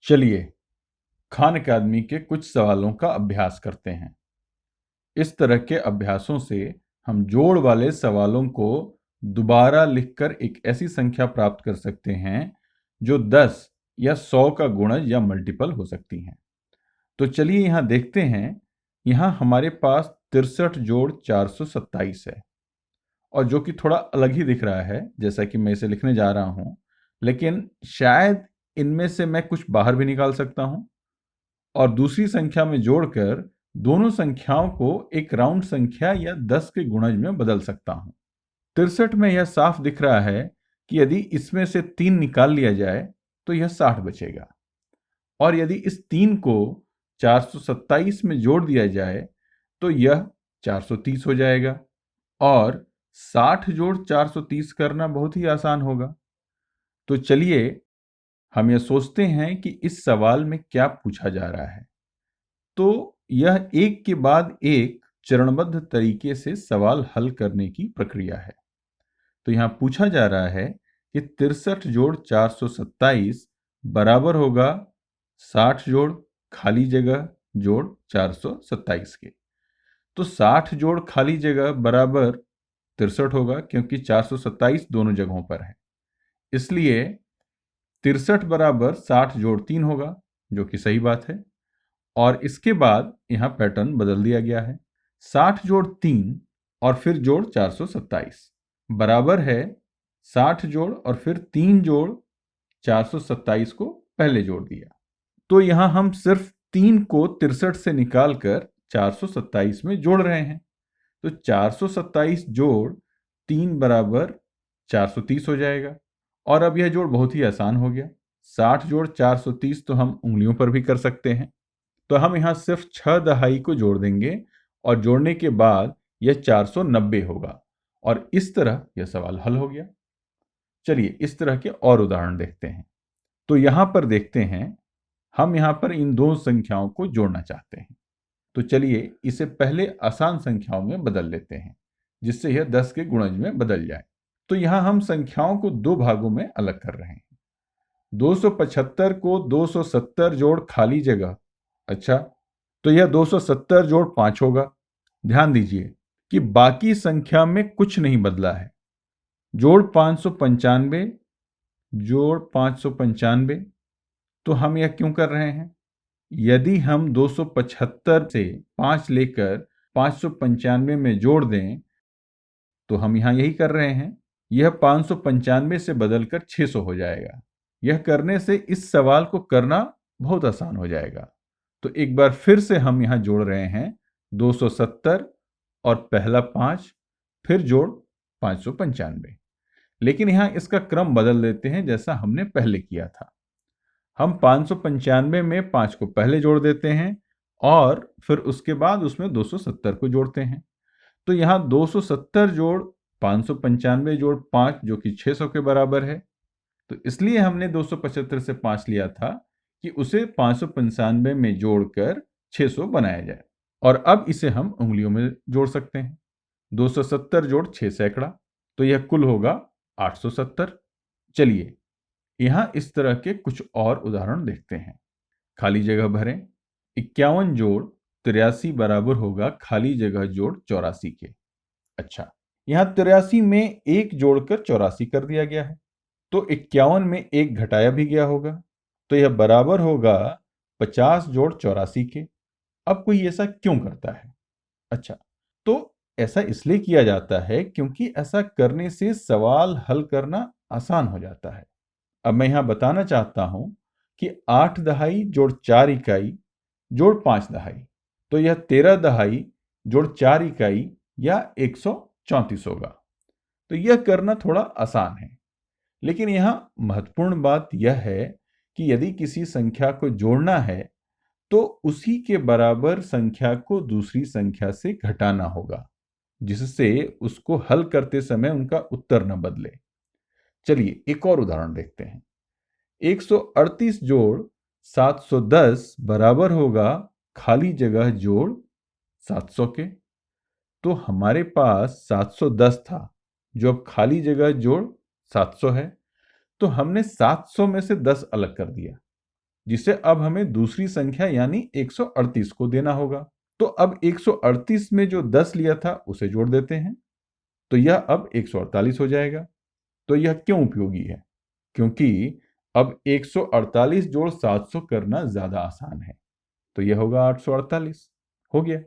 चलिए खान अकादमी के कुछ सवालों का अभ्यास करते हैं। इस तरह के अभ्यासों से हम जोड़ वाले सवालों को दोबारा लिखकर एक ऐसी संख्या प्राप्त कर सकते हैं जो 10 या 100 का गुणज या मल्टीपल हो सकती हैं। तो चलिए यहाँ देखते हैं। यहाँ हमारे पास 63 जोड़ 427 है और जो कि थोड़ा अलग ही दिख रहा है जैसा कि मैं इसे लिखने जा रहा हूँ, लेकिन शायद इनमें से मैं कुछ बाहर भी निकाल सकता हूँ और दूसरी संख्या में जोड़कर दोनों संख्याओं को एक राउंड संख्या या 10 के गुणज में बदल सकता हूं। 63 में यह साफ दिख रहा है कि यदि इसमें से 3 निकाल लिया जाए तो यह 60 बचेगा और यदि इस 3 को 427 में जोड़ दिया जाए तो यह 430 हो जाएगा और 60 जोड़ 430 करना बहुत ही आसान होगा। तो चलिए हम यह सोचते हैं कि इस सवाल में क्या पूछा जा रहा है। तो यह एक के बाद एक चरणबद्ध तरीके से सवाल हल करने की प्रक्रिया है। तो यहां पूछा जा रहा है कि 63 जोड़ 427 बराबर होगा 60 जोड़ खाली जगह जोड़ 427 के। तो 60 जोड़ खाली जगह बराबर 63 होगा क्योंकि 427 दोनों जगहों पर है, इसलिए 63 बराबर 60 जोड़ 3 होगा, जो कि सही बात है। और इसके बाद यहां पैटर्न बदल दिया गया है। 60 जोड़ 3 और फिर जोड़ 427 बराबर है 60 जोड़ और फिर 3 जोड़ 427 को पहले जोड़ दिया। तो यहां हम सिर्फ 3 को 63 से निकालकर 427 में जोड़ रहे हैं। तो 427 जोड़ 3 बराबर 430 हो जाएगा और अब यह जोड़ बहुत ही आसान हो गया। 60 जोड़ 430 तो हम उंगलियों पर भी कर सकते हैं। तो हम यहां सिर्फ 6 दहाई को जोड़ देंगे और जोड़ने के बाद यह 490 होगा और इस तरह यह सवाल हल हो गया। चलिए इस तरह के और उदाहरण देखते हैं। तो यहां पर देखते हैं, हम यहां पर इन दो संख्याओं को जोड़ना चाहते हैं। तो चलिए इसे पहले आसान संख्याओं में बदल लेते हैं जिससे यह 10 के गुणज में बदल जाए। तो यहां हम संख्याओं को दो भागों में अलग कर रहे हैं। 275 को 270 जोड़ खाली जगह, अच्छा, तो यह 270 जोड़ 5 होगा। ध्यान दीजिए कि बाकी संख्या में कुछ नहीं बदला है। जोड़ 595 जोड़ 595, तो हम यह क्यों कर रहे हैं? यदि हम 275 से 5 लेकर 595 में जोड़ दें तो हम यहां यही कर रहे हैं। यह 595 से बदलकर 600 हो जाएगा। यह करने से इस सवाल को करना बहुत आसान हो जाएगा। तो एक बार फिर से हम यहां जोड़ रहे हैं 270 और पहला 5, फिर जोड़ 595, लेकिन यहां इसका क्रम बदल देते हैं जैसा हमने पहले किया था। हम 595 में 5 को पहले जोड़ देते हैं और फिर उसके बाद उसमें 270 को जोड़ते हैं। तो यहां 270 जोड़ 595 जोड़ 5 जो कि 600 के बराबर है। तो इसलिए हमने 275 से 5 लिया था कि उसे 595 में जोड़कर 600 बनाया जाए और अब इसे हम उंगलियों में जोड़ सकते हैं। 270 जोड़ 6 सैकड़ा, तो यह कुल होगा 870। चलिए यहां इस तरह के कुछ और उदाहरण देखते हैं। खाली जगह भरें। 51 जोड़ 83 बराबर होगा खाली जगह जोड़ 84 के। अच्छा, यहां 83 में एक जोड़कर 84 कर दिया गया है, तो 51 में एक घटाया भी गया होगा, तो यह बराबर होगा 50 जोड़ 84 के। अब कोई ऐसा क्यों करता है? अच्छा, तो ऐसा इसलिए किया जाता है क्योंकि ऐसा करने से सवाल हल करना आसान हो जाता है। अब मैं यहां बताना चाहता हूं कि 8 दहाई जोड़ 4 इकाई जोड़ 5 दहाई, तो यह 13 दहाई जोड़ 4 इकाई या 134 होगा। तो यह करना थोड़ा आसान है, लेकिन यहां महत्वपूर्ण बात यह है कि यदि किसी संख्या को जोड़ना है तो उसी के बराबर संख्या को दूसरी संख्या से घटाना होगा, जिससे उसको हल करते समय उनका उत्तर न बदले। चलिए एक और उदाहरण देखते हैं। 138 जोड़ 710 बराबर होगा खाली जगह जोड़ 700 के। तो हमारे पास 710 था जो अब खाली जगह जोड़ 700 है, तो हमने 700 में से 10 अलग कर दिया जिसे अब हमें दूसरी संख्या यानी 138 को देना होगा। तो अब 138 में जो 10 लिया था उसे जोड़ देते हैं, तो यह अब 148 हो जाएगा। तो यह क्यों उपयोगी है? क्योंकि अब 148 जोड़ 700 करना ज्यादा आसान है। तो यह होगा 848। हो गया।